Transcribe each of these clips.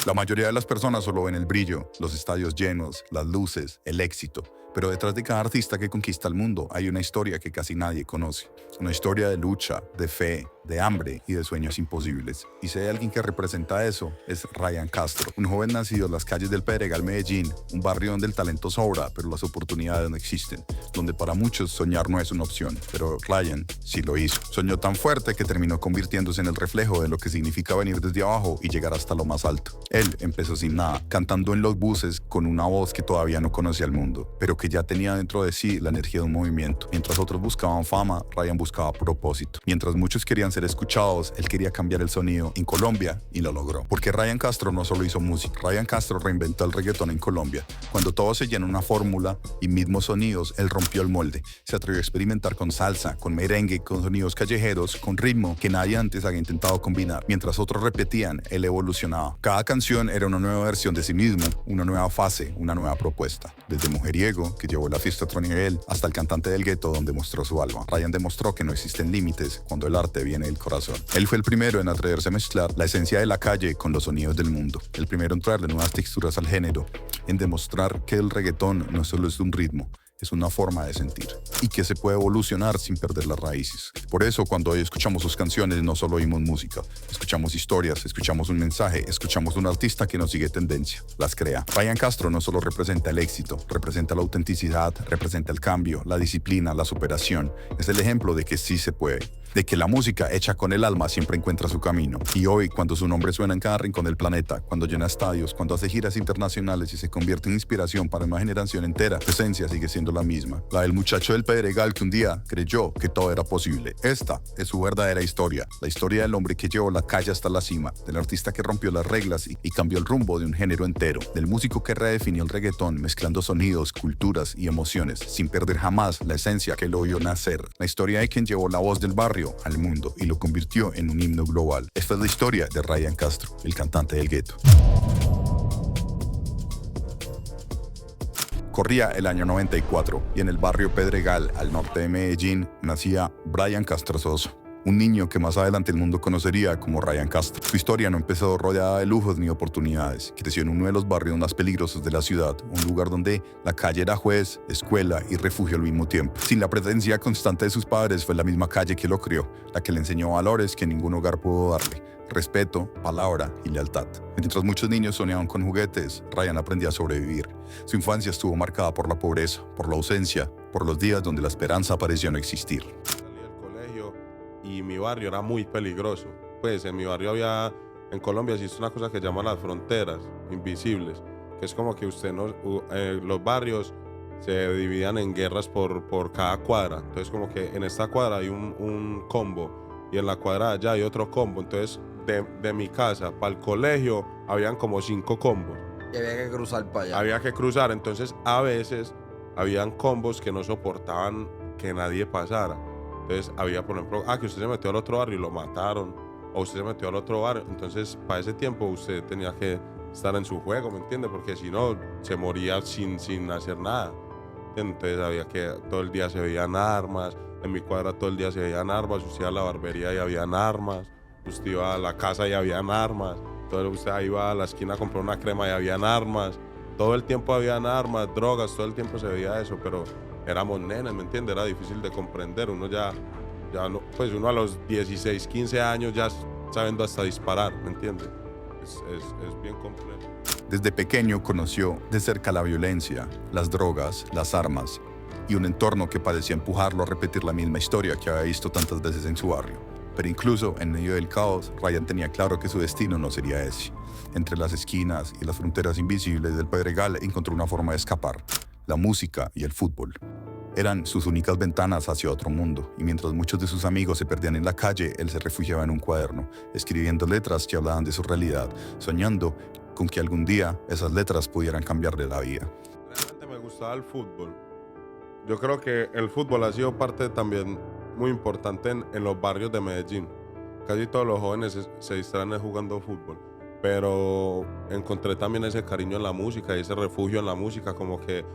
La mayoría de las personas solo ven el brillo, los estadios llenos, las luces, el éxito. Pero detrás de cada artista que conquista el mundo hay una historia que casi nadie conoce. Una historia de lucha, de fe, de hambre y de sueños imposibles. Y si hay alguien que representa eso, es Ryan Castro, un joven nacido en las calles del Pedregal, Medellín, un barrio donde el talento sobra, pero las oportunidades no existen, donde para muchos soñar no es una opción, pero Ryan sí lo hizo. Soñó tan fuerte que terminó convirtiéndose en el reflejo de lo que significa venir desde abajo y llegar hasta lo más alto. Él empezó sin nada, cantando en los buses con una voz que todavía no conocía el mundo, pero que ya tenía dentro de sí la energía de un movimiento. Mientras otros buscaban fama, Ryan buscaba propósito. Mientras muchos querían ser escuchados, él quería cambiar el sonido en Colombia y lo logró. Porque Ryan Castro no solo hizo música, Ryan Castro reinventó el reggaetón en Colombia. Cuando todo se llenó una fórmula y mismos sonidos, él rompió el molde. Se atrevió a experimentar con salsa, con merengue, con sonidos callejeros, con ritmo que nadie antes había intentado combinar. Mientras otros repetían, él evolucionaba. Cada canción era una nueva versión de sí mismo, una nueva fase, una nueva propuesta. Desde Mujeriego, que llevó la fiesta a otro nivel, hasta el cantante del gueto, donde mostró su alma. Ryan demostró que no existen límites cuando el arte viene del corazón. Él fue el primero en atreverse a mezclar la esencia de la calle con los sonidos del mundo. El primero en traerle nuevas texturas al género, en demostrar que el reggaetón no solo es un ritmo, es una forma de sentir y que se puede evolucionar sin perder las raíces. Por eso, cuando hoy escuchamos sus canciones, no solo oímos música, escuchamos historias, escuchamos un mensaje, escuchamos un artista que no sigue tendencia, las crea. Ryan Castro no solo representa el éxito, representa la autenticidad, representa el cambio, la disciplina, la superación. Es el ejemplo de que sí se puede, de que la música hecha con el alma siempre encuentra su camino. Y hoy, cuando su nombre suena en cada rincón del planeta, cuando llena estadios, cuando hace giras internacionales y se convierte en inspiración para una generación entera, su esencia sigue siendo la misma, la del muchacho del Pedregal que un día creyó que todo era posible. Esta es su verdadera historia, la historia del hombre que llevó la calle hasta la cima, del artista que rompió las reglas y cambió el rumbo de un género entero, del músico que redefinió el reggaetón mezclando sonidos, culturas y emociones, sin perder jamás la esencia que lo vio nacer. La historia de quien llevó la voz del barrio al mundo y lo convirtió en un himno global. Esta es la historia de Ryan Castro, el cantante del gueto. Corría el año 94 y en el barrio Pedregal, al norte de Medellín, nacía Brian Castrososo, un niño que más adelante el mundo conocería como Ryan Castro. Su historia no empezó rodeada de lujos ni oportunidades. Creció en uno de los barrios más peligrosos de la ciudad, un lugar donde la calle era juez, escuela y refugio al mismo tiempo. Sin la presencia constante de sus padres, fue la misma calle que lo crió, la que le enseñó valores que ningún hogar pudo darle: respeto, palabra y lealtad. Mientras muchos niños soñaban con juguetes, Ryan aprendía a sobrevivir. Su infancia estuvo marcada por la pobreza, por la ausencia, por los días donde la esperanza parecía no existir. Salí del colegio y mi barrio era muy peligroso. Pues en mi barrio había, en Colombia existe una cosa que se llama las fronteras invisibles, que es como que los barrios se dividían en guerras por cada cuadra. Entonces como que en esta cuadra hay un combo y en la cuadra de allá hay otro combo. Entonces de mi casa para el colegio habían como 5 combos. Y había que cruzar para allá. Había que cruzar, entonces a veces habían combos que no soportaban que nadie pasara. Entonces había, por ejemplo, que usted se metió al otro barrio y lo mataron, o usted se metió al otro barrio. Entonces, para ese tiempo usted tenía que estar en su juego, ¿me entiende? Porque si no, se moría sin hacer nada. Entonces había que, todo el día se veían armas, en mi cuadra todo el día se veían armas, usted iba a la barbería y habían armas, usted iba a la casa y habían armas, entonces usted iba a la esquina a comprar una crema y habían armas, todo el tiempo habían armas, drogas, todo el tiempo se veía eso, pero éramos nenes, ¿me entiende? Era difícil de comprender, uno ya no, pues uno a los 16, 15 años ya sabiendo hasta disparar, ¿me entiende? Es bien complejo. Desde pequeño conoció de cerca la violencia, las drogas, las armas y un entorno que parecía empujarlo a repetir la misma historia que había visto tantas veces en su barrio. Pero incluso en medio del caos, Ryan tenía claro que su destino no sería ese. Entre las esquinas y las fronteras invisibles del Pedregal encontró una forma de escapar: la música y el fútbol. Eran sus únicas ventanas hacia otro mundo, y mientras muchos de sus amigos se perdían en la calle, él se refugiaba en un cuaderno, escribiendo letras que hablaban de su realidad, soñando con que algún día esas letras pudieran cambiarle la vida. Realmente me gustaba el fútbol. Yo creo que el fútbol ha sido parte también muy importante en los barrios de Medellín. Casi todos los jóvenes se distraen jugando fútbol, pero encontré también ese cariño en la música y ese refugio en la música, como que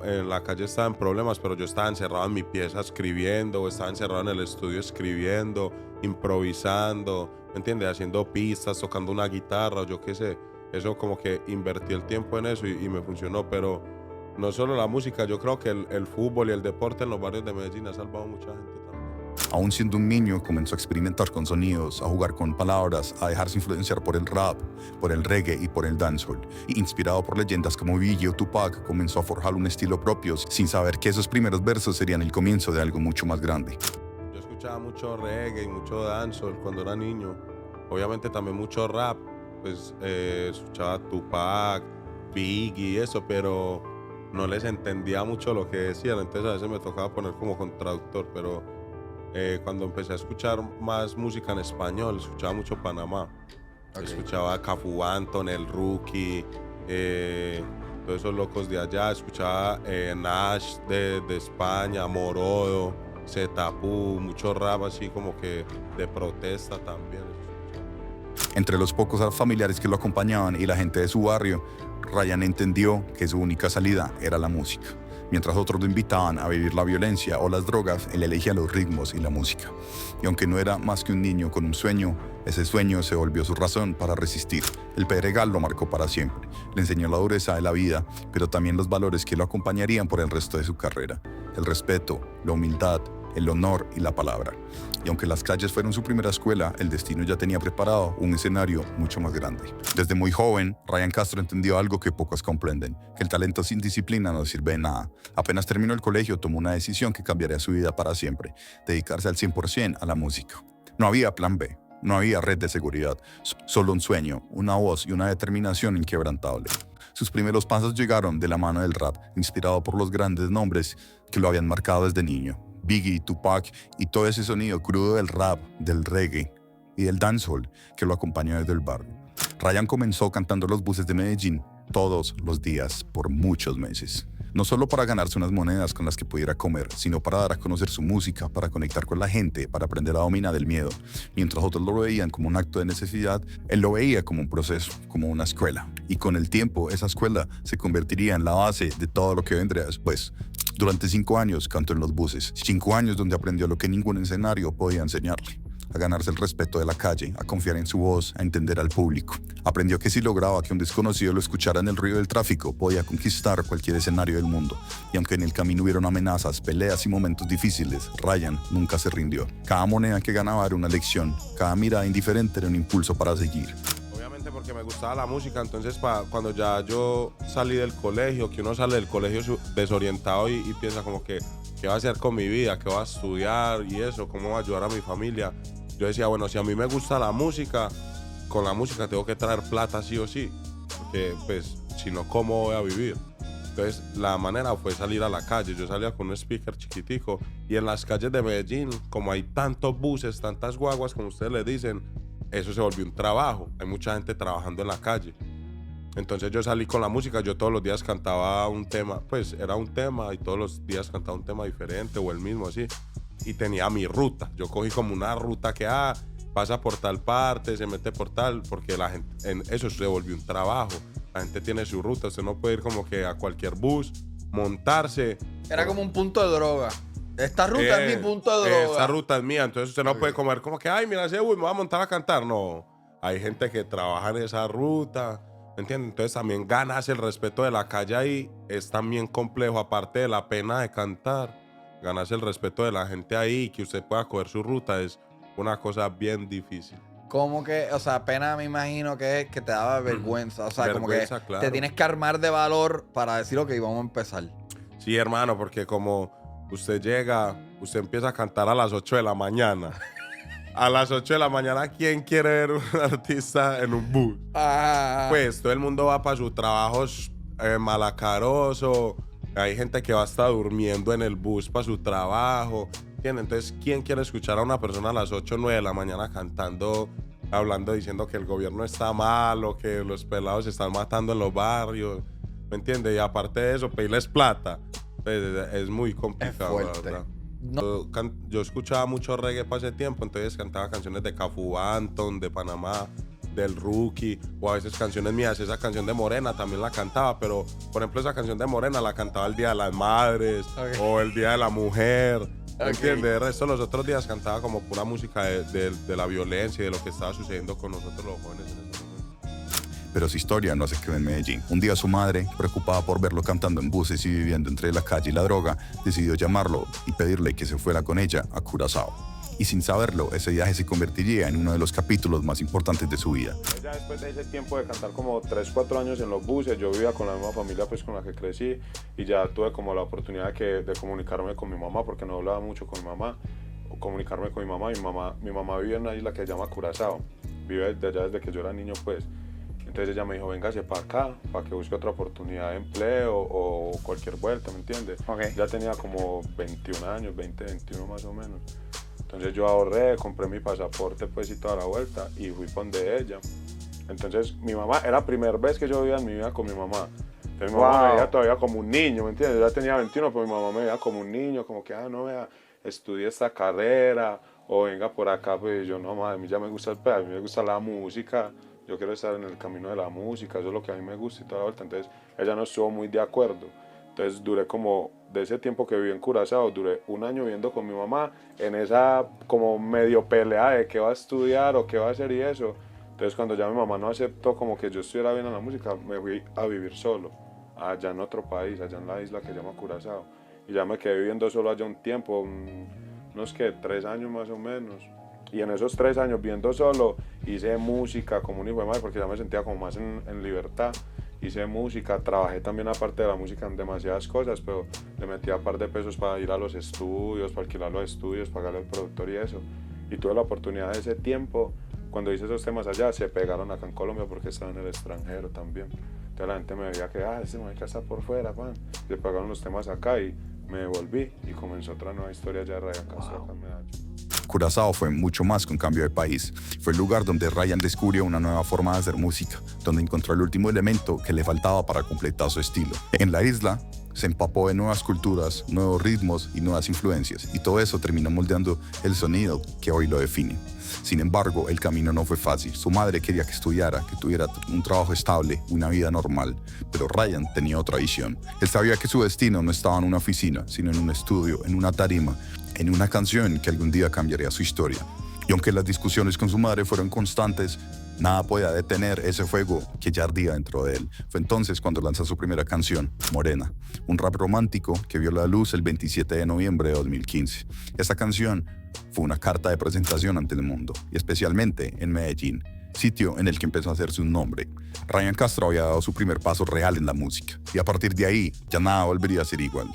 en la calle estaba en problemas, pero yo estaba encerrado en mi pieza escribiendo, o estaba encerrado en el estudio escribiendo, improvisando, ¿me entiendes? Haciendo pistas, tocando una guitarra, o yo qué sé. eso como que invertí el tiempo en eso y me funcionó, pero no solo la música, yo creo que el fútbol y el deporte en los barrios de Medellín ha salvado a mucha gente también. Aún siendo un niño, comenzó a experimentar con sonidos, a jugar con palabras, a dejarse influenciar por el rap, por el reggae y por el dancehall. Y inspirado por leyendas como Biggie o Tupac, comenzó a forjar un estilo propio sin saber que esos primeros versos serían el comienzo de algo mucho más grande. Yo escuchaba mucho reggae y mucho dancehall cuando era niño. Obviamente también mucho rap, pues escuchaba Tupac, Biggie y eso, pero no les entendía mucho lo que decían, entonces a veces me tocaba poner como con traductor, pero cuando empecé a escuchar más música en español, escuchaba mucho Panamá. Escuchaba Cafu Anton, El Rookie, todos esos locos de allá. Escuchaba Nash de España, Morodo, Zetapu, mucho rap así como que de protesta también. Entre los pocos familiares que lo acompañaban y la gente de su barrio, Ryan entendió que su única salida era la música. Mientras otros lo invitaban a vivir la violencia o las drogas, él elegía los ritmos y la música. Y aunque no era más que un niño con un sueño, ese sueño se volvió su razón para resistir. El Pedregal lo marcó para siempre. Le enseñó la dureza de la vida, pero también los valores que lo acompañarían por el resto de su carrera. El respeto, la humildad, el honor y la palabra. Y aunque las calles fueron su primera escuela, el destino ya tenía preparado un escenario mucho más grande. Desde muy joven, Ryan Castro entendió algo que pocos comprenden, que el talento sin disciplina no sirve de nada. Apenas terminó el colegio, tomó una decisión que cambiaría su vida para siempre, dedicarse al 100% a la música. No había plan B, no había red de seguridad, solo un sueño, una voz y una determinación inquebrantable. Sus primeros pasos llegaron de la mano del rap, inspirado por los grandes nombres que lo habían marcado desde niño. Biggie, Tupac y todo ese sonido crudo del rap, del reggae y del dancehall que lo acompañó desde el barrio. Ryan comenzó cantando en los buses de Medellín todos los días por muchos meses. No solo para ganarse unas monedas con las que pudiera comer, sino para dar a conocer su música, para conectar con la gente, para aprender a dominar el miedo. Mientras otros lo veían como un acto de necesidad, él lo veía como un proceso, como una escuela. Y con el tiempo, esa escuela se convertiría en la base de todo lo que vendría después. Durante 5 años cantó en los buses, 5 años donde aprendió lo que ningún escenario podía enseñarle. A ganarse el respeto de la calle, a confiar en su voz, a entender al público. Aprendió que si lograba que un desconocido lo escuchara en el ruido del tráfico, podía conquistar cualquier escenario del mundo. Y aunque en el camino hubieron amenazas, peleas y momentos difíciles, Ryan nunca se rindió. Cada moneda que ganaba era una lección, cada mirada indiferente era un impulso para seguir. Obviamente porque me gustaba la música, entonces cuando ya yo salí del colegio, que uno sale del colegio desorientado y piensa como que ¿qué va a hacer con mi vida? ¿Qué va a estudiar? Y eso, ¿cómo va a ayudar a mi familia? Yo decía, bueno, si a mí me gusta la música, con la música tengo que traer plata sí o sí, porque pues si no, ¿cómo voy a vivir? Entonces la manera fue salir a la calle. Yo salía con un speaker chiquitico y en las calles de Medellín, como hay tantos buses, tantas guaguas, como ustedes le dicen, eso se volvió un trabajo. Hay mucha gente trabajando en la calle. Entonces yo salí con la música, yo todos los días cantaba un tema, pues era un tema y todos los días cantaba un tema diferente o el mismo así. Y tenía mi ruta. Yo cogí como una ruta que pasa por tal parte, se mete por tal, porque la gente, en eso se volvió un trabajo. La gente tiene su ruta, usted no puede ir como que a cualquier bus, montarse. Era como un punto de droga. Esta ruta es mi punto de droga. Esta ruta es mía, entonces usted no puede comer como que, ay, mira ese bus, me voy a montar a cantar. No, hay gente que trabaja en esa ruta, ¿me entiendes? Entonces también ganas el respeto de la calle ahí, es también complejo, aparte de la pena de cantar. Ganarse el respeto de la gente ahí, que usted pueda coger su ruta, es una cosa bien difícil. Como que, o sea, pena me imagino que te daba vergüenza. O sea, vergüenza, como que claro. te tienes que armar de valor para decir, ok, vamos a empezar. Sí, hermano, porque como usted llega, usted empieza a cantar a las 8 de la mañana. A las 8 de la mañana, ¿quién quiere ver un artista en un bus? Pues todo el mundo va para sus trabajos malacaroso. Hay gente que va a estar durmiendo en el bus para su trabajo. Entonces, ¿quién quiere escuchar a una persona a las 8 o 9 de la mañana cantando, hablando, diciendo que el gobierno está mal o que los pelados se están matando en los barrios? ¿Me entiendes? Y aparte de eso, pedirles plata. Pues, es muy complicado, es la fuerte. verdad. No. Yo escuchaba mucho reggae para ese tiempo, entonces cantaba canciones de Cafu Anton, de Panamá, del Rookie, o a veces canciones mías. Esa canción de Morena también la cantaba, pero por ejemplo esa canción de Morena la cantaba el Día de las Madres o el Día de la Mujer, ¿me entiendes? El resto los otros días cantaba como pura música de la violencia y de lo que estaba sucediendo con nosotros los jóvenes en ese momento. Pero su historia no se quedó en Medellín. Un día su madre, preocupada por verlo cantando en buses y viviendo entre la calle y la droga, decidió llamarlo y pedirle que se fuera con ella a Curazao. Y sin saberlo, ese viaje se convertiría en uno de los capítulos más importantes de su vida. Ya después de ese tiempo de cantar como 3, 4 años en los buses, yo vivía con la misma familia pues con la que crecí y ya tuve como la oportunidad de comunicarme con mi mamá porque no hablaba mucho con mi mamá, o comunicarme con mi mamá. Mi mamá vive en una isla que se llama Curazao, vive desde allá desde que yo era niño pues. Entonces ella me dijo, véngase para acá, para que busque otra oportunidad de empleo o cualquier vuelta, ¿me entiendes? Okay. Ya tenía como 21 años, 20, 21 más o menos. Entonces yo ahorré, compré mi pasaporte pues y toda la vuelta y fui con de ella. Entonces mi mamá, era la primera vez que yo vivía en mi vida con mi mamá. Entonces mi mamá me veía todavía como un niño, ¿me entiendes? Yo ya tenía 21, pero mi mamá me veía como un niño, como que, no vea, estudie esta carrera o venga por acá. Pues yo, no, madre, a mí ya me gusta el pedazo, a mí me gusta la música, yo quiero estar en el camino de la música, eso es lo que a mí me gusta y toda la vuelta. Entonces ella no estuvo muy de acuerdo. Entonces duré como, de ese tiempo que viví en Curazao, duré 1 año viviendo con mi mamá en esa como medio pelea de qué va a estudiar o qué va a hacer y eso. Entonces cuando ya mi mamá no aceptó como que yo estuviera bien en la música, me fui a vivir solo, allá en otro país, allá en la isla que se llama Curazao. Y ya me quedé viviendo solo allá un tiempo, unos que 3 años más o menos. Y en esos 3 años viviendo solo, hice música como un hijo de madre porque ya me sentía como más en libertad. Hice música, trabajé también aparte de la música en demasiadas cosas, pero le metía un par de pesos para ir a los estudios, para alquilar los estudios, pagarle al productor y eso. Y tuve la oportunidad de ese tiempo, cuando hice esos temas allá, se pegaron acá en Colombia porque estaba en el extranjero también. Entonces la gente me veía que, ese marica está por fuera, pan. Se pegaron los temas acá y me devolví y comenzó otra nueva historia ya de Ryan Castro acá en Medellín. Curazao fue mucho más que un cambio de país. Fue el lugar donde Ryan descubrió una nueva forma de hacer música, donde encontró el último elemento que le faltaba para completar su estilo. En la isla, se empapó de nuevas culturas, nuevos ritmos y nuevas influencias, y todo eso terminó moldeando el sonido que hoy lo define. Sin embargo, el camino no fue fácil. Su madre quería que estudiara, que tuviera un trabajo estable, una vida normal, pero Ryan tenía otra visión. Él sabía que su destino no estaba en una oficina, sino en un estudio, en una tarima, en una canción que algún día cambiaría su historia. Y aunque las discusiones con su madre fueron constantes, nada podía detener ese fuego que ya ardía dentro de él. Fue entonces cuando lanzó su primera canción, Morena, un rap romántico que vio la luz el 27 de noviembre de 2015. Esta canción fue una carta de presentación ante el mundo, y especialmente en Medellín, sitio en el que empezó a hacerse un nombre. Ryan Castro había dado su primer paso real en la música, y a partir de ahí ya nada volvería a ser igual.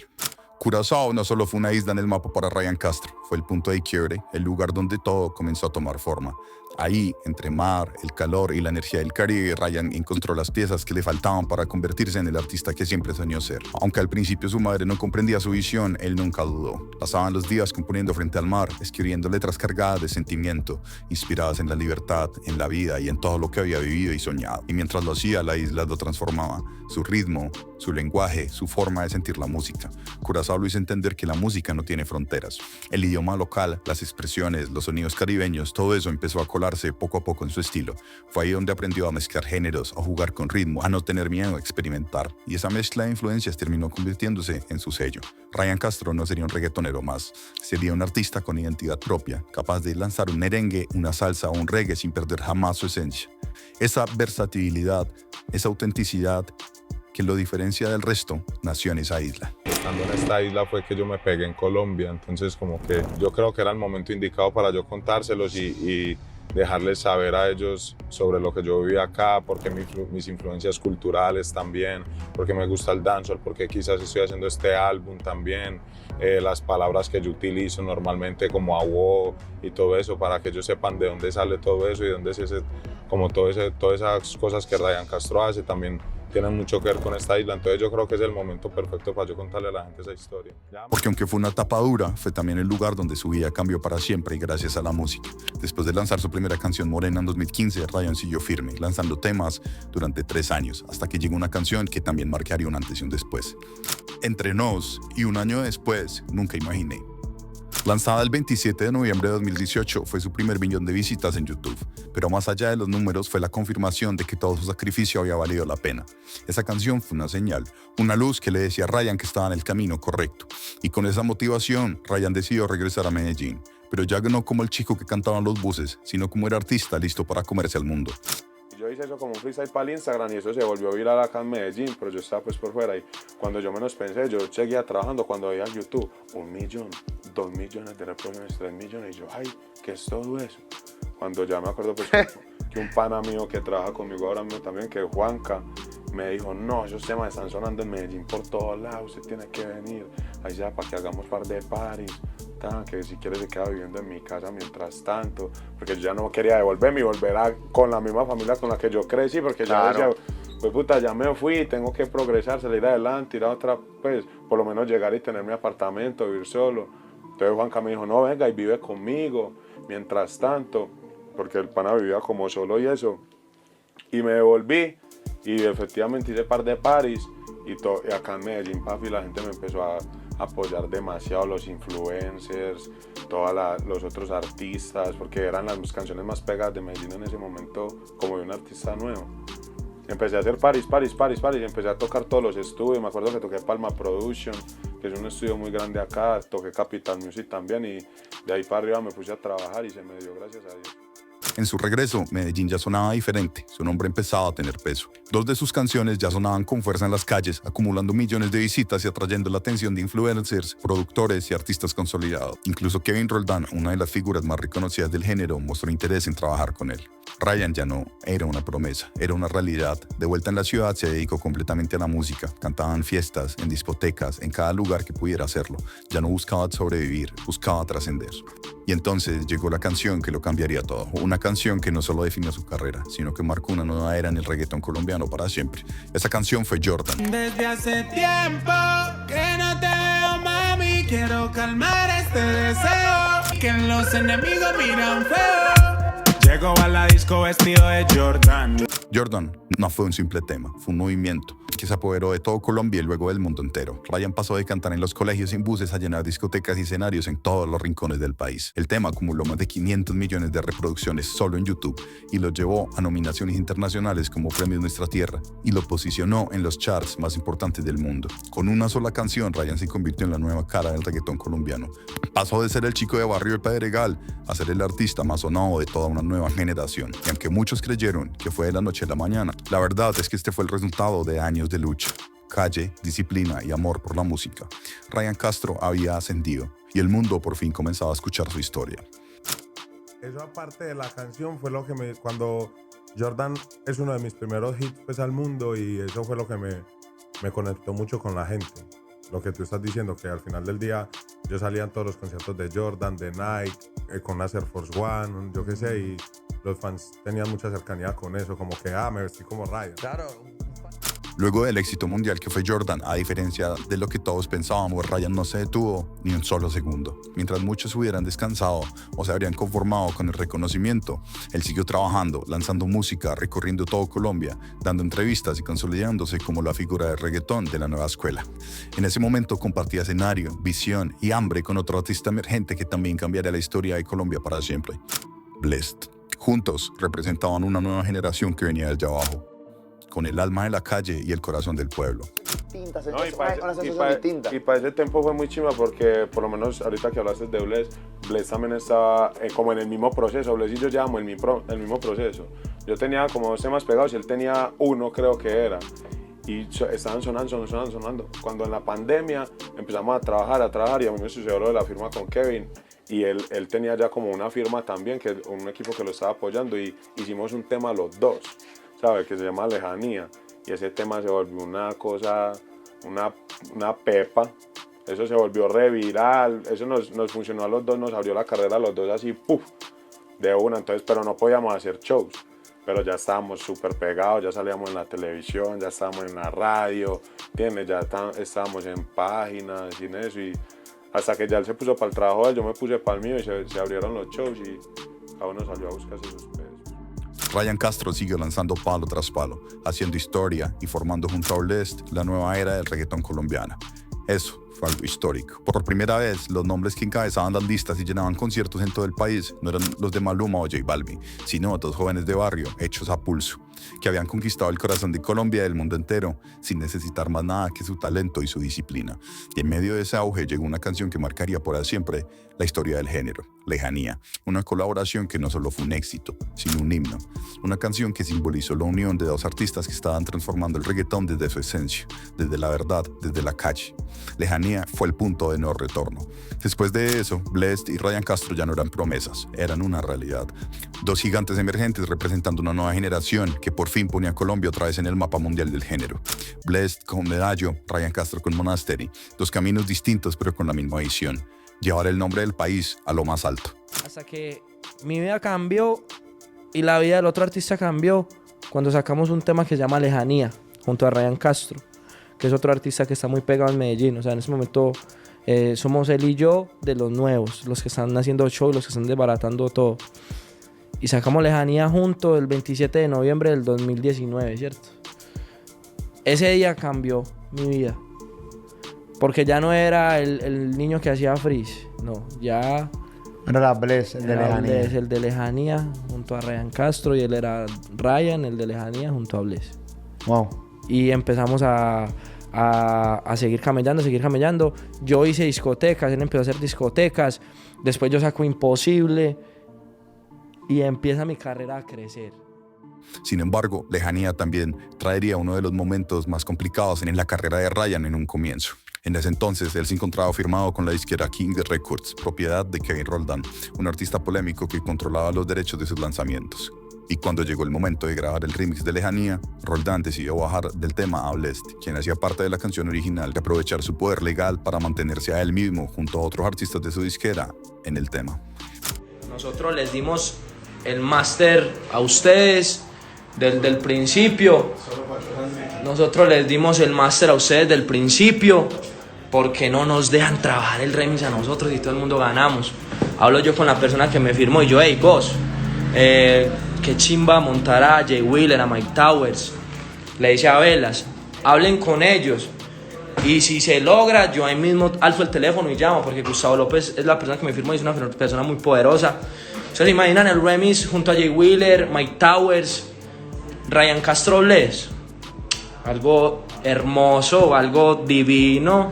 Curazao no solo fue una isla en el mapa para Ryan Castro, fue el punto de quiebre, el lugar donde todo comenzó a tomar forma. Ahí, entre mar, el calor y la energía del Caribe, Ryan encontró las piezas que le faltaban para convertirse en el artista que siempre soñó ser. Aunque al principio su madre no comprendía su visión, él nunca dudó. Pasaban los días componiendo frente al mar, escribiendo letras cargadas de sentimiento, inspiradas en la libertad, en la vida y en todo lo que había vivido y soñado. Y mientras lo hacía, la isla lo transformaba. Su ritmo, su lenguaje, su forma de sentir la música. Curazao lo hizo entender que la música no tiene fronteras. El idioma local, las expresiones, los sonidos caribeños, todo eso empezó a colarse poco a poco en su estilo. Fue ahí donde aprendió a mezclar géneros, a jugar con ritmo, a no tener miedo a experimentar. Y esa mezcla de influencias terminó convirtiéndose en su sello. Ryan Castro no sería un reggaetonero más. Sería un artista con identidad propia, capaz de lanzar un merengue, una salsa o un reggae sin perder jamás su esencia. Esa versatilidad, esa autenticidad que lo diferencia del resto, nació en esa isla. Estando en esta isla fue que yo me pegué en Colombia, entonces como que yo creo que era el momento indicado para yo contárselos y dejarles saber a ellos sobre lo que yo viví acá, porque mis influencias culturales también, porque me gusta el dancehall, porque quizás estoy haciendo este álbum también, las palabras que yo utilizo normalmente como awo y todo eso, para que ellos sepan de dónde sale todo eso y de dónde es ese, como todas esas cosas que Ryan Castro hace también tienen mucho que ver con esta isla. Entonces yo creo que es el momento perfecto para yo contarle a la gente esa historia. Porque aunque fue una etapa dura, fue también el lugar donde su vida cambió para siempre y gracias a la música. Después de lanzar su primera canción Morena en 2015, Ryan siguió firme, lanzando temas durante 3 años, hasta que llegó una canción que también marcaría un antes y un después. Entre Nos y un año después, Nunca Imaginé. Lanzada el 27 de noviembre de 2018, fue su primer millón de visitas en YouTube. Pero más allá de los números, fue la confirmación de que todo su sacrificio había valido la pena. Esa canción fue una señal, una luz que le decía a Ryan que estaba en el camino correcto. Y con esa motivación, Ryan decidió regresar a Medellín. Pero ya no como el chico que cantaba en los buses, sino como el artista listo para comerse al mundo. yo hice eso como un freestyle para el Instagram y eso se volvió viral acá en Medellín, pero yo estaba pues por fuera y cuando yo menos pensé, yo seguía trabajando cuando veía en YouTube 1 millón, 2 millones de reproducciones, 3 millones y yo, ay, ¿qué es todo eso? Cuando ya me acuerdo pues que un pana mío que trabaja conmigo ahora mismo también, que es Juanca, me dijo, no, esos temas están sonando en Medellín por todos lados, usted tiene que venir, ahí ya para que hagamos par de paris, que si quiere se queda viviendo en mi casa mientras tanto, porque yo ya no quería devolverme y volver con la misma familia con la que yo crecí, porque ya decía, pues puta, ya me fui, tengo que progresar, salir adelante, ir a otra, pues, por lo menos llegar y tener mi apartamento, vivir solo. Entonces Juanca me dijo, no, venga y vive conmigo, mientras tanto, porque el pana vivía como solo y eso, y me devolví, y efectivamente hice par de paris, y acá en Medellín, papi, la gente me empezó a apoyar demasiado, los influencers, los otros artistas, porque eran las canciones más pegadas de Medellín en ese momento, como de un artista nuevo. Empecé a hacer paris, empecé a tocar todos los estudios, me acuerdo que toqué Palma Production, que es un estudio muy grande acá, toqué Capital Music también, y de ahí para arriba me puse a trabajar y se me dio, gracias a Dios. En su regreso, Medellín ya sonaba diferente, su nombre empezaba a tener peso. 2 de sus canciones ya sonaban con fuerza en las calles, acumulando millones de visitas y atrayendo la atención de influencers, productores y artistas consolidados. Incluso Kevin Roldán, una de las figuras más reconocidas del género, mostró interés en trabajar con él. Ryan ya no era una promesa, era una realidad. De vuelta en la ciudad se dedicó completamente a la música, cantaba en fiestas, en discotecas, en cada lugar que pudiera hacerlo. Ya no buscaba sobrevivir, buscaba trascender. Y entonces llegó la canción que lo cambiaría todo, una canción que no solo definió su carrera, sino que marcó una nueva era en el reggaetón colombiano para siempre. Esa canción fue Jordan. Desde hace tiempo que no te veo, mami, quiero calmar este deseo, que los enemigos miran feo. Llego a la disco vestido de Jordan. Jordan no fue un simple tema, fue un movimiento que se apoderó de todo Colombia y luego del mundo entero. Ryan pasó de cantar en los colegios y en buses a llenar discotecas y escenarios en todos los rincones del país. El tema acumuló más de 500 millones de reproducciones solo en YouTube y lo llevó a nominaciones internacionales como Premios Nuestra Tierra y lo posicionó en los charts más importantes del mundo. Con una sola canción, Ryan se convirtió en la nueva cara del reggaetón colombiano. Pasó de ser el chico de barrio del Pedregal a ser el artista más sonado de toda una nueva generación. Y aunque muchos creyeron que fue de la noche a la mañana, la verdad es que este fue el resultado de años de lucha, calle, disciplina y amor por la música. Ryan Castro había ascendido y el mundo por fin comenzaba a escuchar su historia. Eso aparte de la canción fue lo que cuando Jordan es uno de mis primeros hits pues al mundo, y eso fue lo que me conectó mucho con la gente. Lo que tú estás diciendo, que al final del día yo salía en todos los conciertos de Jordan, de Nike, con las Air Force One, yo qué sé, y los fans tenían mucha cercanía con eso, como que me vestí como Ryan. Claro. Luego del éxito mundial que fue Jordan, a diferencia de lo que todos pensábamos, Ryan no se detuvo ni un solo segundo. Mientras muchos hubieran descansado o se habrían conformado con el reconocimiento, él siguió trabajando, lanzando música, recorriendo todo Colombia, dando entrevistas y consolidándose como la figura del reggaetón de la nueva escuela. En ese momento compartía escenario, visión y hambre con otro artista emergente que también cambiaría la historia de Colombia para siempre, Blessd. Juntos representaban una nueva generación que venía desde abajo, con el alma de la calle y el corazón del pueblo. No, y para ese tiempo fue muy chima porque, por lo menos ahorita que hablaste de Blessd también estaba como en el mismo proceso. Blessd y yo llevamos el mismo proceso. Yo tenía como 2 temas pegados y él tenía 1, creo que era. Y estaban sonando. Cuando en la pandemia empezamos a trabajar y a mí me sucedió lo de la firma con Kevin. Y él tenía ya como una firma también, que un equipo que lo estaba apoyando, y hicimos un tema los dos, ¿sabes? Que se llama Lejanía. Y ese tema se volvió una cosa, una pepa. Eso se volvió re viral. Eso nos funcionó a los dos, nos abrió la carrera a los dos así, ¡puf! De una. Entonces, pero no podíamos hacer shows. Pero ya estábamos súper pegados, ya salíamos en la televisión, ya estábamos en la radio, ¿entiendes? Ya estábamos en páginas y en eso. Y hasta que ya él se puso para el trabajo, yo me puse para el mío y se abrieron los shows y cada uno salió a buscarse sus pesos. Ryan Castro siguió lanzando palo tras palo, haciendo historia y formando junto a Blessd la nueva era del reggaetón colombiano. Eso fue algo histórico. Por primera vez, los nombres que encabezaban las listas y llenaban conciertos en todo el país no eran los de Maluma o J Balvin, sino dos jóvenes de barrio hechos a pulso, que habían conquistado el corazón de Colombia y del mundo entero sin necesitar más nada que su talento y su disciplina. Y en medio de ese auge llegó una canción que marcaría por siempre la historia del género, Lejanía, una colaboración que no solo fue un éxito, sino un himno, una canción que simbolizó la unión de dos artistas que estaban transformando el reggaetón desde su esencia, desde la verdad, desde la calle. Lejanía fue el punto de no retorno. Después de eso, Blessd y Ryan Castro ya no eran promesas, eran una realidad. Dos gigantes emergentes representando una nueva generación que por fin ponía a Colombia otra vez en el mapa mundial del género. Blessd con Medallo, Ryan Castro con Monastery, dos caminos distintos pero con la misma visión: llevar el nombre del país a lo más alto. Hasta que mi vida cambió y la vida del otro artista cambió cuando sacamos un tema que se llama Lejanía, junto a Ryan Castro, que es otro artista que está muy pegado en Medellín. O sea, en ese momento somos él y yo de los nuevos, los que están haciendo show, los que están desbaratando todo. Y sacamos Lejanía junto el 27 de noviembre del 2019, ¿cierto? Ese día cambió mi vida. Porque ya no era el niño que hacía freeze, no, ya... Era Blessd, el de Lejanía. Blessd, el de Lejanía junto a Ryan Castro, y él era Ryan, el de Lejanía junto a Blessd. Wow. Y empezamos a seguir camellando. Yo hice discotecas, él empezó a hacer discotecas, después yo saco Imposible y empieza mi carrera a crecer. Sin embargo, Lejanía también traería uno de los momentos más complicados en la carrera de Ryan en un comienzo. En ese entonces, él se encontraba firmado con la disquera King Records, propiedad de Kevin Roldán, un artista polémico que controlaba los derechos de sus lanzamientos. Y cuando llegó el momento de grabar el remix de Lejanía, Roldán decidió bajar del tema a Blessd, quien hacía parte de la canción original, y aprovechar su poder legal para mantenerse a él mismo junto a otros artistas de su disquera en el tema. Nosotros les dimos el máster a ustedes desde el principio. Nosotros les dimos el máster a ustedes del principio, porque no nos dejan trabajar el remix a nosotros y todo el mundo ganamos. Hablo yo con la persona que me firmó y yo, hey, vos, qué chimba montar a Jay Wheeler, a Mike Towers. Le dice a Velas, hablen con ellos. Y si se logra, yo ahí mismo alzo el teléfono y llamo, porque Gustavo López es la persona que me firmó y es una persona muy poderosa. ¿Se lo imaginan el remix junto a Jay Wheeler, Mike Towers, Ryan Castro, Blessd? Algo hermoso, algo divino.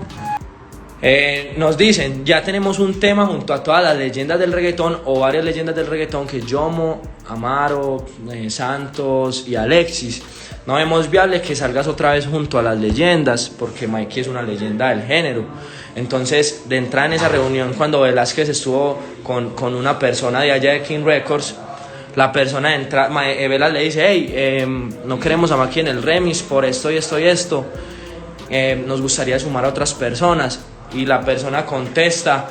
Nos dicen, ya tenemos un tema junto a todas las leyendas del reggaetón, o varias leyendas del reggaetón, que Yomo, Amaro, Santos y Alexis. No vemos viable que salgas otra vez junto a las leyendas, porque Mikey es una leyenda del género. Entonces, de entrar en esa reunión, cuando Velázquez estuvo con una persona de allá de King Records, la persona entra, Velas le dice, hey, no queremos a Mikey en el remix por esto y esto y esto. Nos gustaría sumar a otras personas. Y la persona contesta,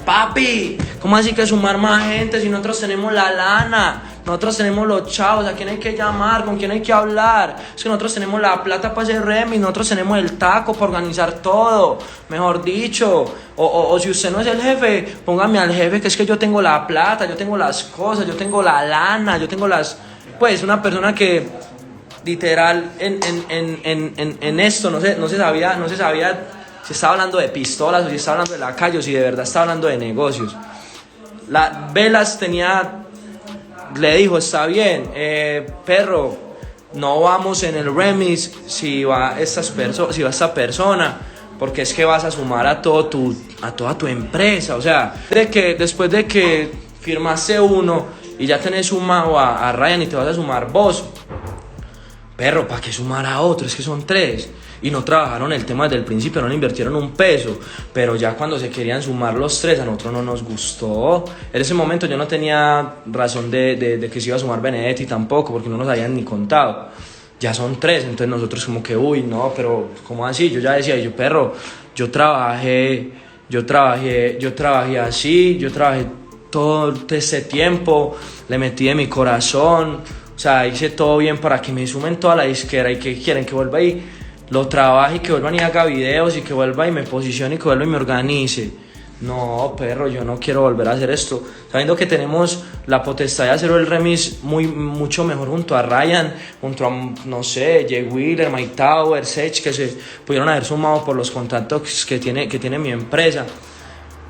papi, ¿cómo así que sumar más gente si nosotros tenemos la lana? Nosotros tenemos los chavos, ¿a quién hay que llamar? ¿Con quién hay que hablar? Es que nosotros tenemos la plata para hacer remix, nosotros tenemos el taco para organizar todo, mejor dicho. O si usted no es el jefe, póngame al jefe, que es que yo tengo la plata, yo tengo las cosas, yo tengo la lana, yo tengo las... Pues una persona que literal en esto no se sabía si estaba hablando de pistolas o si estaba hablando de la calle o si de verdad estaba hablando de negocios. La Velas le dijo, está bien, perro, no vamos en el remix si va esta persona, porque es que vas a sumar a toda tu empresa. O sea, después de que firmaste uno y ya tenés sumado a Ryan y te vas a sumar vos, perro, ¿para qué sumar a otro? Es que son 3. Y no trabajaron el tema desde el principio, no le invirtieron un peso. Pero ya cuando se querían sumar los 3, a nosotros no nos gustó. En ese momento yo no tenía razón de que se iba a sumar Benedetti tampoco, porque no nos habían ni contado. Ya son 3, entonces nosotros como que, uy, no, pero ¿cómo así? Yo ya decía, perro, yo trabajé así, yo trabajé todo ese tiempo, le metí de mi corazón, o sea, hice todo bien para que me sumen toda la disquera y que quieren que vuelva ahí, lo trabaje y que vuelvan y haga videos y que vuelva y me posicione y que vuelva y me organice. no, perro, yo no quiero volver a hacer esto. Sabiendo que tenemos la potestad de hacer el remix mucho mejor junto a Ryan, junto a, no sé, Jay Wheeler, Mike Tower, Sech, que se pudieron haber sumado por los contactos que tiene mi empresa.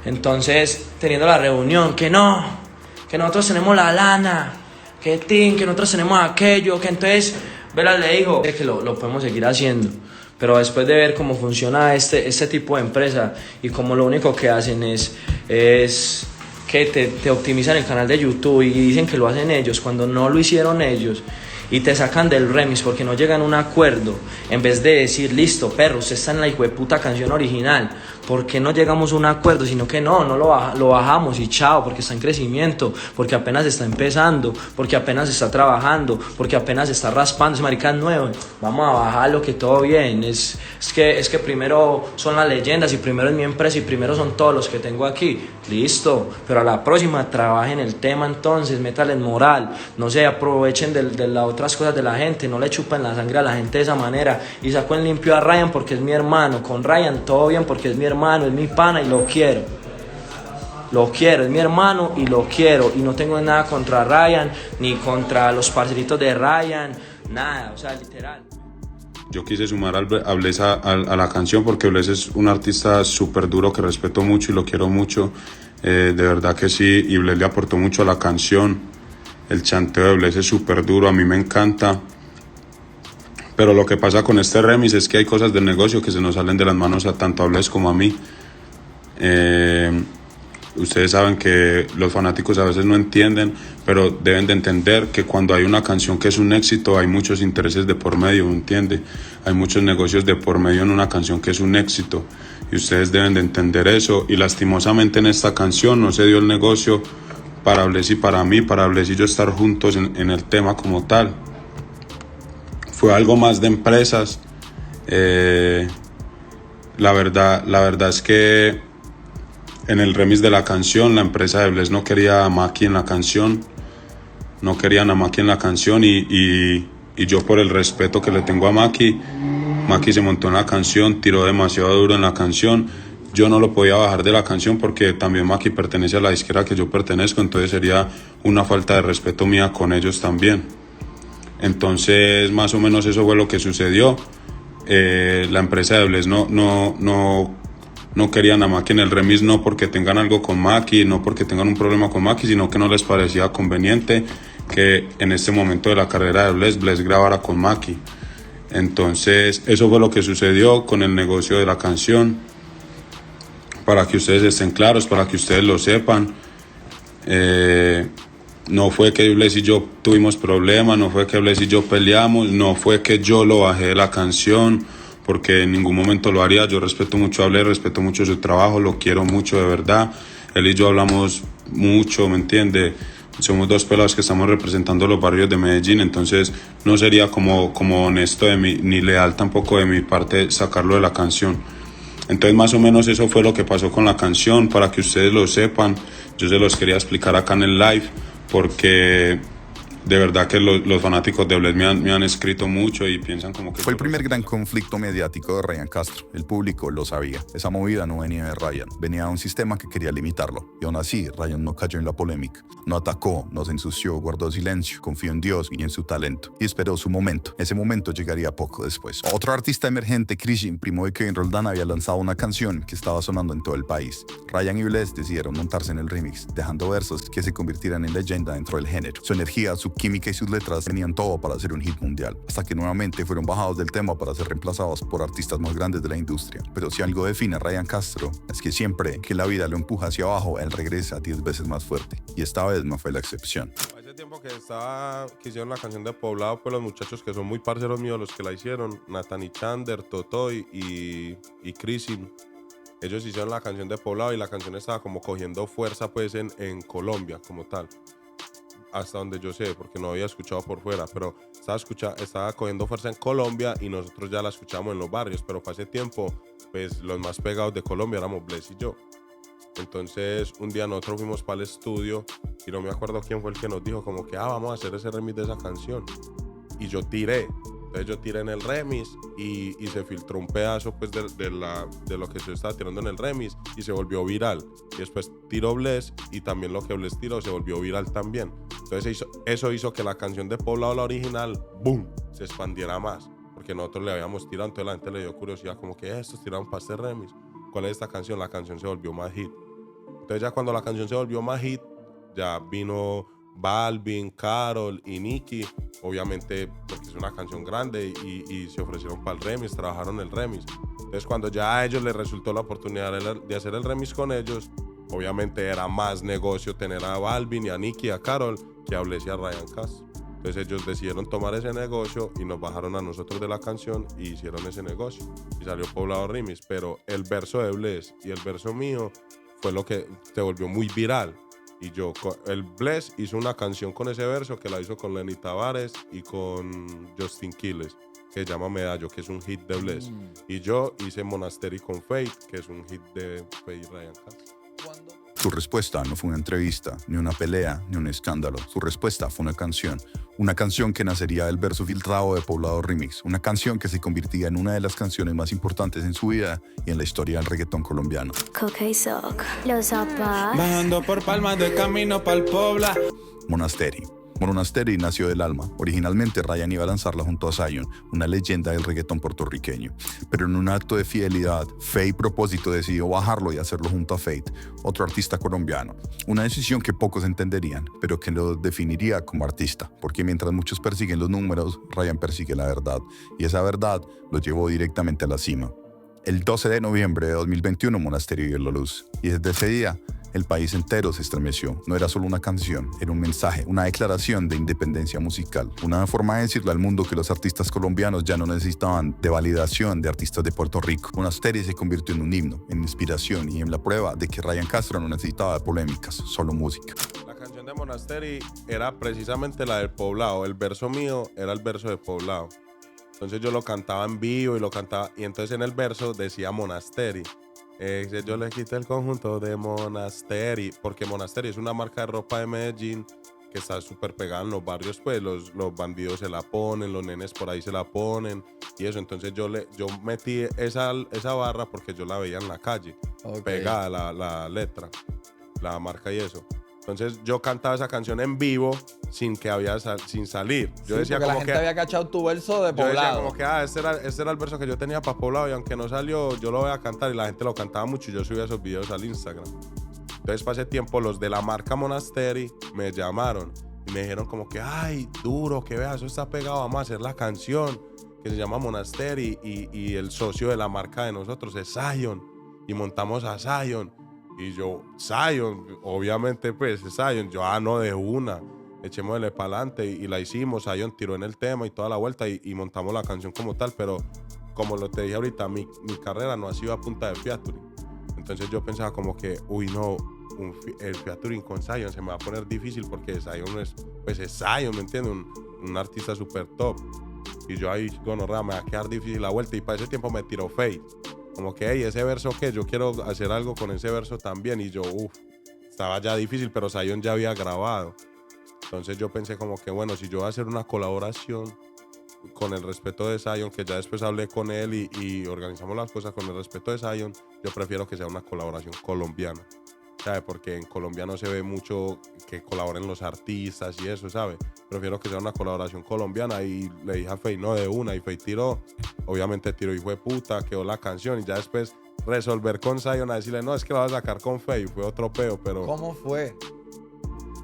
Entonces, teniendo la reunión, que nosotros tenemos la lana, que nosotros tenemos aquello, que entonces, Vela le dijo que lo podemos seguir haciendo. Pero después de ver cómo funciona este tipo de empresa y como lo único que hacen es que te optimizan el canal de YouTube y dicen que lo hacen ellos cuando no lo hicieron ellos y te sacan del remix porque no llegan a un acuerdo, en vez de decir, listo, perro, usted está en la hijueputa canción original, ¿por qué no llegamos a un acuerdo? Sino que no lo bajamos y chao, porque está en crecimiento, porque apenas está empezando, porque apenas está trabajando, porque apenas está raspando, ese marica es nuevo, vamos a bajarlo, que todo bien. Es que primero son las leyendas y primero es mi empresa y primero son todos los que tengo aquí, listo, pero a la próxima trabajen el tema entonces, métale moral, no se aprovechen de las otras cosas de la gente, no le chupen la sangre a la gente de esa manera y saco en limpio a Ryan porque es mi hermano, con Ryan todo bien porque es mi hermano, es mi pana y lo quiero, es mi hermano y lo quiero y no tengo nada contra Ryan ni contra los parceritos de Ryan, nada, o sea, literal. Yo quise sumar a Bless a la canción porque Bless es un artista súper duro que respeto mucho y lo quiero mucho, de verdad que sí, y Bless le aportó mucho a la canción. El chanteo de Bless es súper duro, a mí me encanta. Pero lo que pasa con este remix es que hay cosas del negocio que se nos salen de las manos a tanto a Bless como a mí. Ustedes saben que los fanáticos a veces no entienden, pero deben de entender que cuando hay una canción que es un éxito hay muchos intereses de por medio, ¿entiende? Hay muchos negocios de por medio en una canción que es un éxito y ustedes deben de entender eso. Y lastimosamente en esta canción no se dio el negocio para Bless y para mí, para Bless y yo estar juntos en el tema como tal. Fue algo más de empresas. La verdad es que en el remix de la canción la empresa de Bless no quería a Maki en la canción. No querían a Maki en la canción y yo por el respeto que le tengo a Maki se montó en la canción, tiró demasiado duro en la canción. Yo no lo podía bajar de la canción porque también Maki pertenece a la disquera que yo pertenezco, entonces sería una falta de respeto mía con ellos también. Entonces más o menos eso fue lo que sucedió. La empresa de Bless no querían a Maki en el remix, no porque tengan algo con Maki, no porque tengan un problema con Maki, sino que no les parecía conveniente que en este momento de la carrera de Bless grabara con Maki. Entonces eso fue lo que sucedió con el negocio de la canción. Para que ustedes estén claros, para que ustedes lo sepan, no fue que Bless y yo tuvimos problemas, no fue que Bless y yo peleamos, no fue que yo lo bajé de la canción, porque en ningún momento lo haría. Yo respeto mucho a Bless, respeto mucho su trabajo, lo quiero mucho de verdad. Él y yo hablamos mucho, ¿me entiende? Somos dos pelados que estamos representando los barrios de Medellín, entonces no sería como honesto de mí, ni leal tampoco de mi parte sacarlo de la canción. Entonces más o menos eso fue lo que pasó con la canción, para que ustedes lo sepan. Yo se los quería explicar acá en el live porque de verdad que los fanáticos de Bless me han escrito mucho y piensan como que... Fue el primer gran conflicto mediático de Ryan Castro. El público lo sabía. Esa movida no venía de Ryan, venía de un sistema que quería limitarlo. Y aún así, Ryan no cayó en la polémica. No atacó, no se ensució, guardó silencio, confió en Dios y en su talento. Y esperó su momento. Ese momento llegaría poco después. Otro artista emergente, Christian, primo de Kevin Roldán, había lanzado una canción que estaba sonando en todo el país. Ryan y Bless decidieron montarse en el remix, dejando versos que se convirtieran en leyenda dentro del género. Su energía, su química y sus letras tenían todo para hacer un hit mundial, hasta que nuevamente fueron bajados del tema para ser reemplazados por artistas más grandes de la industria. Pero si algo define a Ryan Castro, es que siempre que la vida lo empuja hacia abajo, él regresa 10 veces más fuerte, y esta vez no fue la excepción. Hace tiempo que hicieron la canción de Poblado, pues los muchachos que son muy parceros míos, los que la hicieron, Nathan y Chander, Totoy y Chrisin, ellos hicieron la canción de Poblado y la canción estaba como cogiendo fuerza pues en Colombia como tal, hasta donde yo sé, porque no había escuchado por fuera, pero estaba cogiendo fuerza en Colombia y nosotros ya la escuchamos en los barrios, pero hace tiempo pues los más pegados de Colombia éramos Bless y yo. Entonces un día nosotros fuimos para el estudio y no me acuerdo quién fue el que nos dijo como que vamos a hacer ese remix de esa canción, y yo tiré Entonces yo tiré en el remix y se filtró un pedazo pues de lo que yo estaba tirando en el remix y se volvió viral. Y después tiró Bless y también lo que Bless tiró se volvió viral también. Entonces eso hizo que la canción de Poblado, la original, boom, se expandiera más. Porque nosotros le habíamos tirado, entonces la gente le dio curiosidad como que estos tiraron para este remix. ¿Cuál es esta canción? La canción se volvió más hit. Entonces ya cuando la canción se volvió más hit, ya vino Balvin, Karol y Nicki, obviamente porque es una canción grande y se ofrecieron para el remix, trabajaron el remix. Entonces cuando ya a ellos les resultó la oportunidad de hacer el remix con ellos, obviamente era más negocio tener a Balvin y a Nicki y a Karol que a Bless y a Ryan Castro. Entonces ellos decidieron tomar ese negocio y nos bajaron a nosotros de la canción y hicieron ese negocio. Y salió Poblado Remix, pero el verso de Bless y el verso mío fue lo que se volvió muy viral. Y el Bless hizo una canción con ese verso que la hizo con Lenny Tavares y con Justin Quiles, que se llama Medallo, que es un hit de Bless. Y yo hice Monastery con Fate, que es un hit de Fate y Ryan Castro. Su respuesta no fue una entrevista, ni una pelea, ni un escándalo. Su respuesta fue una canción que nacería del verso filtrado de Poblado Remix, una canción que se convertiría en una de las canciones más importantes en su vida y en la historia del reggaetón colombiano. Coca y Soc, los zapas. Bajando por Palmas de camino pa'l Pobla. Monastery. Monastery nació del alma. Originalmente Ryan iba a lanzarla junto a Zion, una leyenda del reggaetón puertorriqueño. Pero en un acto de fidelidad, Fate propósito decidió bajarlo y hacerlo junto a Fate, otro artista colombiano. Una decisión que pocos entenderían, pero que lo definiría como artista, porque mientras muchos persiguen los números, Ryan persigue la verdad, y esa verdad lo llevó directamente a la cima. El 12 de noviembre de 2021 Monastery vio la luz, y desde ese día el país entero se estremeció. No era solo una canción, era un mensaje, una declaración de independencia musical, una forma de decirle al mundo que los artistas colombianos ya no necesitaban de validación de artistas de Puerto Rico. Monastery se convirtió en un himno, en inspiración y en la prueba de que Ryan Castro no necesitaba de polémicas, solo música. La canción de Monastery era precisamente la del Poblado, el verso mío era el verso de Poblado. Entonces yo lo cantaba en vivo y entonces en el verso decía Monastery. Yo le quité el conjunto de Monastery, porque Monastery es una marca de ropa de Medellín que está súper pegada en los barrios, pues los bandidos se la ponen, los nenes por ahí se la ponen y eso. Entonces yo metí esa barra porque yo la veía en la calle, pegada la letra, la marca y eso. Entonces yo cantaba esa canción en vivo sin salir. Yo decía porque como la gente que había cachado tu verso de yo decía Poblado. como que este era el verso que yo tenía para Poblado y aunque no salió, yo lo voy a cantar y la gente lo cantaba mucho y yo subía esos videos al Instagram. Entonces pasé tiempo, los de la marca Monastery me llamaron y me dijeron como que ay, duro, que veas, eso está pegado, vamos a hacer la canción que se llama Monastery y el socio de la marca de nosotros es Zion y montamos a Zion. Y yo, Zion, obviamente pues Zion, yo no de una, echémosle para adelante y la hicimos, Zion tiró en el tema y toda la vuelta y montamos la canción como tal, pero como lo te dije ahorita, mi carrera no ha sido a punta de featuring. Entonces yo pensaba como que, uy no, el featuring con Zion se me va a poner difícil porque Zion es Zion, ¿me entiendes? Un artista súper top. Y yo ahí, gonorrea, me va a quedar difícil la vuelta y para ese tiempo me tiró Fate. Como que, hey, ese verso que yo quiero hacer algo con ese verso también. Y yo, estaba ya difícil, pero Zion ya había grabado. Entonces yo pensé como que, bueno, si yo voy a hacer una colaboración con el respeto de Zion, que ya después hablé con él y organizamos las cosas con el respeto de Zion, yo prefiero que sea una colaboración colombiana. ¿Sabe? Porque en Colombia no se ve mucho que colaboren los artistas y eso, ¿sabe? Prefiero que sea una colaboración colombiana y le dije a Fate, no, de una, y Fate tiró, obviamente tiró y fue puta, quedó la canción y ya después resolver con Zion a decirle, no, es que la vas a sacar con Fate, fue otro peo, pero... ¿Cómo fue?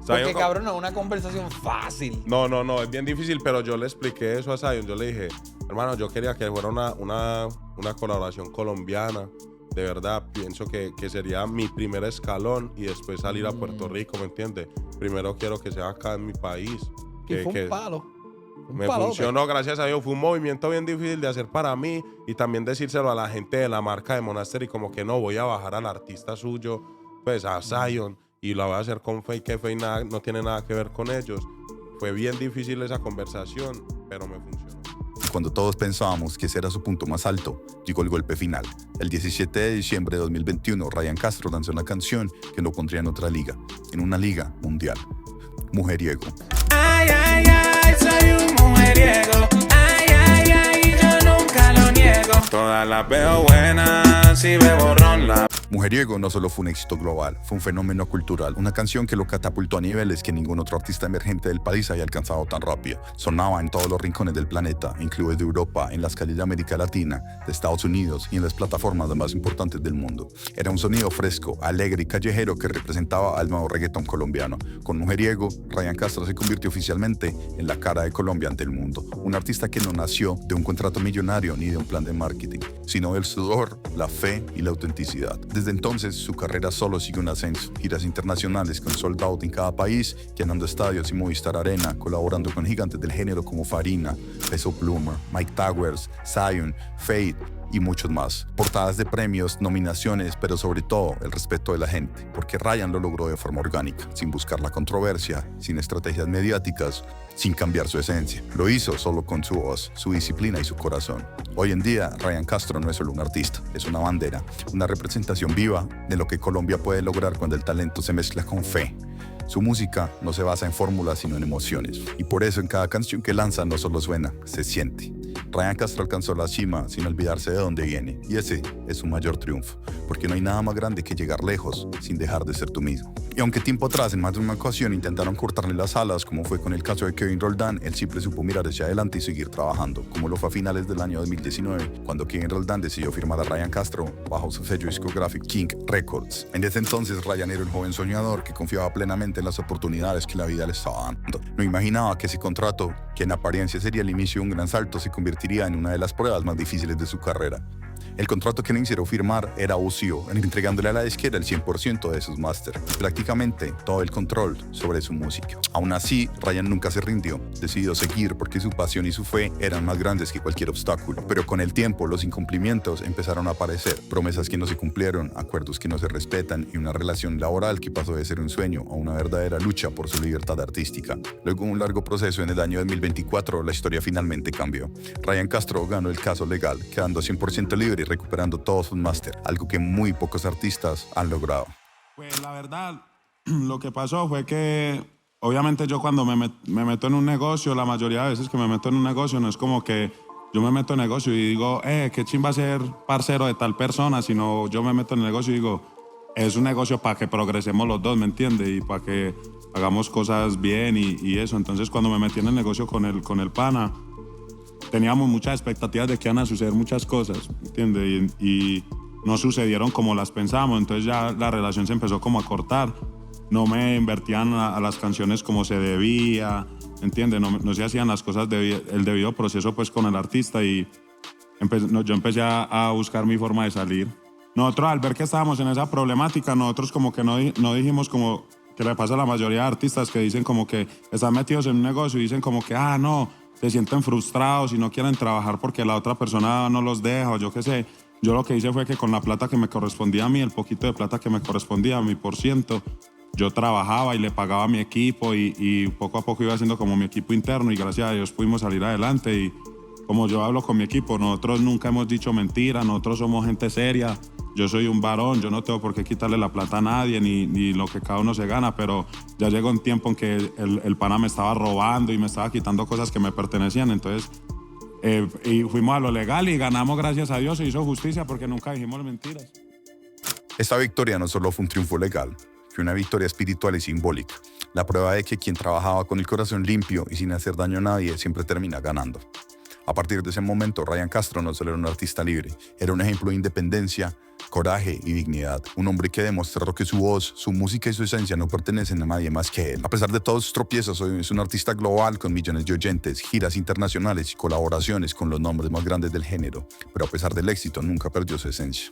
Zion, porque cabrón, no es una conversación fácil. No, es bien difícil, pero yo le expliqué eso a Zion, yo le dije, hermano, yo quería que fuera una colaboración colombiana. De verdad, pienso que sería mi primer escalón y después salir a Puerto Rico, ¿me entiendes? Primero quiero que sea acá en mi país. Y fue un palo. Me funcionó, gracias a Dios. Fue un movimiento bien difícil de hacer para mí y también decírselo a la gente de la marca de Monastery como que no, voy a bajar al artista suyo, pues a Zion, y lo voy a hacer con Fate, que Fate no tiene nada que ver con ellos. Fue bien difícil esa conversación, pero me funcionó. Cuando todos pensábamos que ese era su punto más alto, llegó el golpe final. El 17 de diciembre de 2021, Ryan Castro lanzó una canción que lo pondría en otra liga, en una liga mundial. Mujeriego. Ay, ay, ay, soy un mujeriego. Ay, ay, todas las veo buenas y bebo ron. Mujeriego no solo fue un éxito global, fue un fenómeno cultural, una canción que lo catapultó a niveles que ningún otro artista emergente del país había alcanzado tan rápido. Sonaba en todos los rincones del planeta, incluido de Europa, en las calles de América Latina, de Estados Unidos y en las plataformas más importantes del mundo. Era un sonido fresco, alegre y callejero que representaba al nuevo reggaetón colombiano. Con Mujeriego, Ryan Castro se convirtió oficialmente en la cara de Colombia ante el mundo. Un artista que no nació de un contrato millonario ni de un plan de marketing, sino del sudor, la fe y la autenticidad. Desde entonces, su carrera solo sigue un ascenso. Giras internacionales con Sold Out en cada país, llenando estadios y Movistar Arena, colaborando con gigantes del género como Farina, Peso Pluma, Mike Towers, Zion, Fate y muchos más. Portadas de premios, nominaciones, pero sobre todo el respeto de la gente, porque Ryan lo logró de forma orgánica, sin buscar la controversia, sin estrategias mediáticas, sin cambiar su esencia. Lo hizo solo con su voz, su disciplina y su corazón. Hoy en día, Ryan Castro no es solo un artista, es una bandera, una representación viva de lo que Colombia puede lograr cuando el talento se mezcla con fe. Su música no se basa en fórmulas, sino en emociones. Y por eso en cada canción que lanza no solo suena, se siente. Ryan Castro alcanzó la cima sin olvidarse de dónde viene. Y ese es su mayor triunfo. Porque no hay nada más grande que llegar lejos sin dejar de ser tú mismo. Y aunque tiempo atrás, en más de una ocasión, intentaron cortarle las alas, como fue con el caso de Kevin Roldán, él siempre supo mirar hacia adelante y seguir trabajando, como lo fue a finales del año 2019, cuando Kevin Roldán decidió firmar a Ryan Castro bajo su sello discográfico King Records. En ese entonces, Ryan era un joven soñador que confiaba plenamente en las oportunidades que la vida le estaba dando. No imaginaba que ese contrato, que en apariencia sería el inicio de un gran salto, se convertiría en una de las pruebas más difíciles de su carrera. El contrato que le hicieron firmar era abusivo, entregándole a la disquera el 100% de sus máster, prácticamente todo el control sobre su música. Aún así, Ryan nunca se rindió, decidió seguir porque su pasión y su fe eran más grandes que cualquier obstáculo. Pero con el tiempo, los incumplimientos empezaron a aparecer, promesas que no se cumplieron, acuerdos que no se respetan y una relación laboral que pasó de ser un sueño a una verdadera lucha por su libertad artística. Luego de un largo proceso en el año 2024, la historia finalmente cambió. Ryan Castro ganó el caso legal, quedando 100% libre y recuperando todos sus máster, algo que muy pocos artistas han logrado. Pues la verdad, lo que pasó fue que obviamente yo cuando me meto en un negocio, la mayoría de veces que me meto en un negocio no es como que yo me meto en negocio y digo, qué chimba ser parcero de tal persona, sino yo me meto en el negocio y digo, es un negocio para que progresemos los dos, ¿me entiendes? Y para que hagamos cosas bien y eso. Entonces cuando me metí en el negocio con el pana, teníamos muchas expectativas de que iban a suceder muchas cosas, ¿entiendes? Y no sucedieron como las pensábamos, entonces ya la relación se empezó como a cortar. No me invertían a las canciones como se debía, ¿entiendes? No se hacían las cosas, el debido proceso pues con el artista y yo empecé a buscar mi forma de salir. Nosotros al ver que estábamos en esa problemática, nosotros como que no dijimos como que le pasa a la mayoría de artistas que dicen como que están metidos en un negocio y dicen como que, no, se sienten frustrados y no quieren trabajar porque la otra persona no los deja o yo qué sé. Yo lo que hice fue que con la plata que me correspondía a mí, el poquito de plata que me correspondía a mi %, yo trabajaba y le pagaba a mi equipo y poco a poco iba haciendo como mi equipo interno y gracias a Dios pudimos salir adelante. Y como yo hablo con mi equipo, nosotros nunca hemos dicho mentiras, nosotros somos gente seria. Yo soy un varón, yo no tengo por qué quitarle la plata a nadie ni lo que cada uno se gana, pero ya llegó un tiempo en que el pana me estaba robando y me estaba quitando cosas que me pertenecían, entonces y fuimos a lo legal y ganamos, gracias a Dios, se hizo justicia porque nunca dijimos mentiras. Esta victoria no solo fue un triunfo legal, fue una victoria espiritual y simbólica, la prueba de que quien trabajaba con el corazón limpio y sin hacer daño a nadie siempre termina ganando. A partir de ese momento, Ryan Castro no solo era un artista libre, era un ejemplo de independencia, coraje y dignidad. Un hombre que demostró que su voz, su música y su esencia no pertenecen a nadie más que él. A pesar de todos sus tropiezos, hoy es un artista global con millones de oyentes, giras internacionales y colaboraciones con los nombres más grandes del género. Pero a pesar del éxito, nunca perdió su esencia.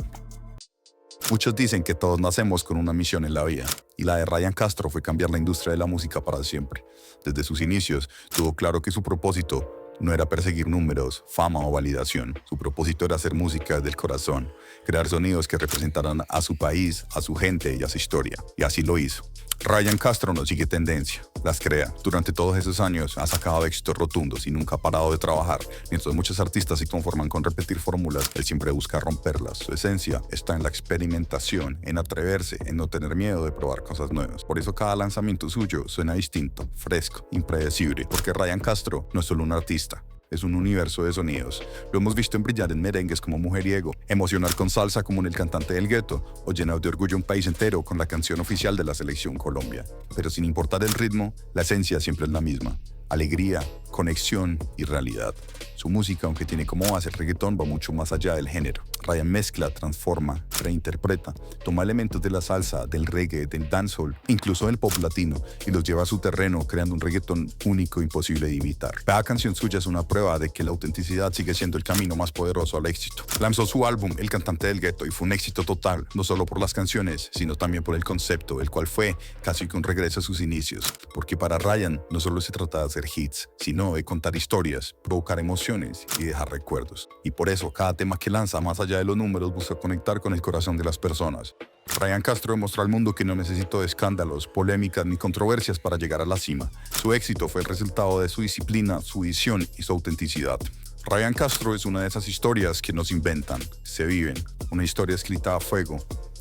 Muchos dicen que todos nacemos con una misión en la vida, y la de Ryan Castro fue cambiar la industria de la música para siempre. Desde sus inicios, tuvo claro que su propósito no era perseguir números, fama o validación. Su propósito era hacer música del corazón, crear sonidos que representaran a su país, a su gente y a su historia. Y así lo hizo. Ryan Castro no sigue tendencia, las crea. Durante todos esos años ha sacado éxitos rotundos y nunca ha parado de trabajar. Mientras muchos artistas se conforman con repetir fórmulas, él siempre busca romperlas. Su esencia está en la experimentación, en atreverse, en no tener miedo de probar cosas nuevas. Por eso cada lanzamiento suyo suena distinto, fresco, impredecible. Porque Ryan Castro no es solo un artista, es un universo de sonidos. Lo hemos visto en brillar en merengues como Mujeriego, emocionar con salsa como en El Cantante del Gueto, o llenar de orgullo un país entero con la canción oficial de la Selección Colombia. Pero sin importar el ritmo, la esencia siempre es la misma. Alegría, conexión y realidad. Su música, aunque tiene como base el reggaetón, va mucho más allá del género. Ryan mezcla, transforma, reinterpreta, toma elementos de la salsa, del reggae, del dancehall, incluso del pop latino, y los lleva a su terreno creando un reggaetón único e imposible de imitar. Cada canción suya es una prueba de que la autenticidad sigue siendo el camino más poderoso al éxito. Lanzó su álbum El Cantante del Gueto y fue un éxito total, no solo por las canciones, sino también por el concepto, el cual fue casi que un regreso a sus inicios. Porque para Ryan no solo se trata de hacer hits, sino de contar historias, provocar emociones y dejar recuerdos. Y por eso cada tema que lanza, más allá de los números, busca conectar con el corazón de las personas. Ryan Castro demostró al mundo que no necesitó de escándalos, polémicas ni controversias para llegar a la cima. Su éxito fue el resultado de su disciplina, su visión y su autenticidad. Ryan Castro es una de esas historias que no se inventan, se viven. Una historia escrita a fuego,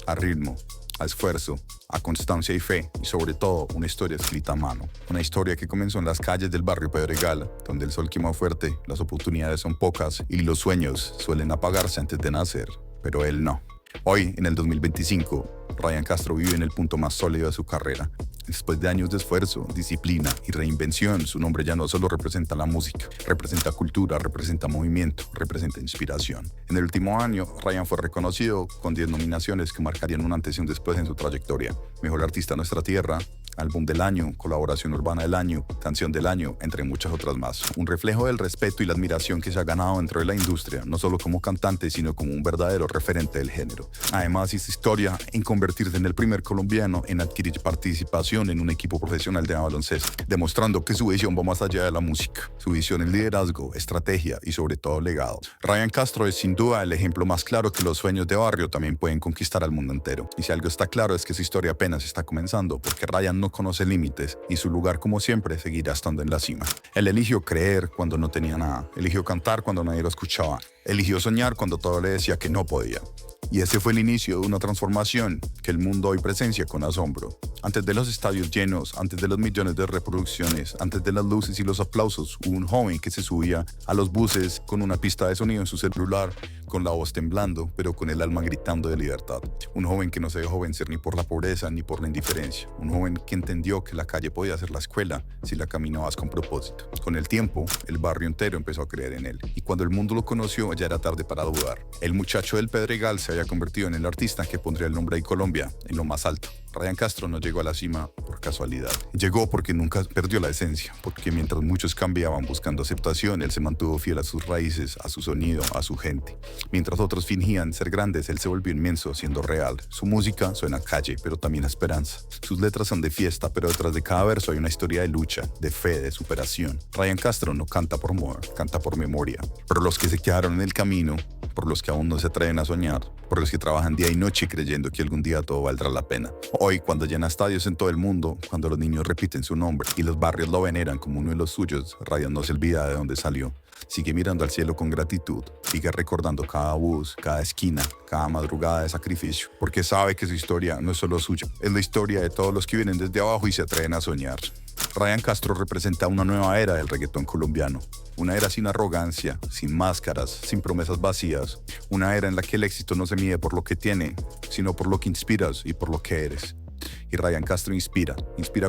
a ritmo, a esfuerzo, a constancia y fe, y sobre todo una historia escrita a mano. Una historia que comenzó en las calles del barrio Pedregal, donde el sol quema fuerte, las oportunidades son pocas y los sueños suelen apagarse antes de nacer, pero él no. Hoy, en el 2025, Ryan Castro vive en el punto más sólido de su carrera. Después de años de esfuerzo, disciplina y reinvención, su nombre ya no solo representa la música, representa cultura, representa movimiento, representa inspiración. En el último año, Ryan fue reconocido con 10 nominaciones que marcarían un antes y un después en su trayectoria. Mejor artista de nuestra tierra, álbum del año, colaboración urbana del año, canción del año, entre muchas otras más. Un reflejo del respeto y la admiración que se ha ganado dentro de la industria, no solo como cantante, sino como un verdadero referente del género. Además, hizo historia en convertirse en el primer colombiano en adquirir participación en un equipo profesional de baloncesto, demostrando que su visión va más allá de la música. Su visión es liderazgo, estrategia y sobre todo legado. Ryan Castro es sin duda el ejemplo más claro que los sueños de barrio también pueden conquistar al mundo entero. Y si algo está claro es que su historia apenas está comenzando, porque Ryan no conoce límites y su lugar, como siempre, seguirá estando en la cima. Él eligió creer cuando no tenía nada, eligió cantar cuando nadie lo escuchaba, eligió soñar cuando todo le decía que no podía. Y ese fue el inicio de una transformación que el mundo hoy presencia con asombro. Antes de los estadios llenos, antes de los millones de reproducciones, antes de las luces y los aplausos, hubo un joven que se subía a los buses con una pista de sonido en su celular, con la voz temblando, pero con el alma gritando de libertad. Un joven que no se dejó vencer ni por la pobreza ni por la indiferencia. Un joven que entendió que la calle podía ser la escuela si la caminabas con propósito. Con el tiempo, el barrio entero empezó a creer en él. Y cuando el mundo lo conoció, ya era tarde para dudar. El muchacho del Pedregal se había convertido en el artista que pondría el nombre de Colombia en lo más alto. Ryan Castro no llegó a la cima por casualidad. Llegó porque nunca perdió la esencia, porque mientras muchos cambiaban buscando aceptación, él se mantuvo fiel a sus raíces, a su sonido, a su gente. Mientras otros fingían ser grandes, él se volvió inmenso, siendo real. Su música suena a calle, pero también a esperanza. Sus letras son de fiesta, pero detrás de cada verso hay una historia de lucha, de fe, de superación. Ryan Castro no canta por moda, canta por memoria. Por los que se quedaron en el camino, por los que aún no se atreven a soñar, por los que trabajan día y noche creyendo que algún día todo valdrá la pena. Hoy, cuando llena estadios en todo el mundo, cuando los niños repiten su nombre y los barrios lo veneran como uno de los suyos, Ryan no se olvida de dónde salió. Sigue mirando al cielo con gratitud, sigue recordando cada bus, cada esquina, cada madrugada de sacrificio, porque sabe que su historia no es solo suya, es la historia de todos los que vienen desde abajo y se atreven a soñar. Ryan Castro representa una nueva era del reggaetón colombiano, una era sin arrogancia, sin máscaras, sin promesas vacías, una era en la que el éxito no se mide por lo que tiene, sino por lo que inspiras y por lo que eres. Y Ryan Castro inspira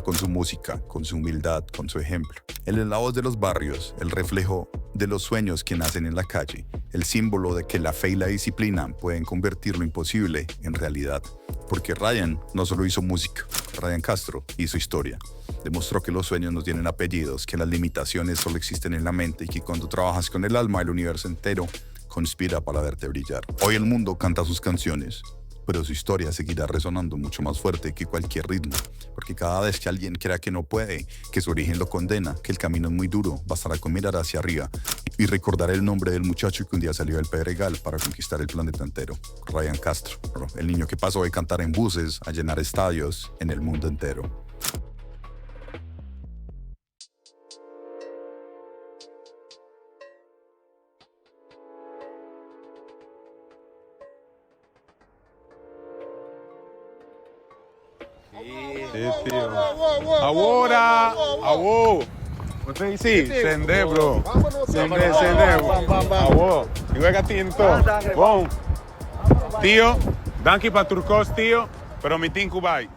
con su música, con su humildad, con su ejemplo. Él es la voz de los barrios, el reflejo de los sueños que nacen en la calle, el símbolo de que la fe y la disciplina pueden convertir lo imposible en realidad. Porque Ryan no solo hizo música, Ryan Castro hizo historia. Demostró que los sueños no tienen apellidos, que las limitaciones solo existen en la mente y que cuando trabajas con el alma, el universo entero conspira para verte brillar. Hoy el mundo canta sus canciones, pero su historia seguirá resonando mucho más fuerte que cualquier ritmo, porque cada vez que alguien crea que no puede, que su origen lo condena, que el camino es muy duro, bastará con mirar hacia arriba y recordar el nombre del muchacho que un día salió del Pedregal para conquistar el planeta entero, Ryan Castro, el niño que pasó de cantar en buses a llenar estadios en el mundo entero. Sí, tío. Ahora, Usted sí, sende, bro. Sende, bro. Y juega tinto. Bom. Tío, danke para Turcos, tío. Pero mi team Kubai.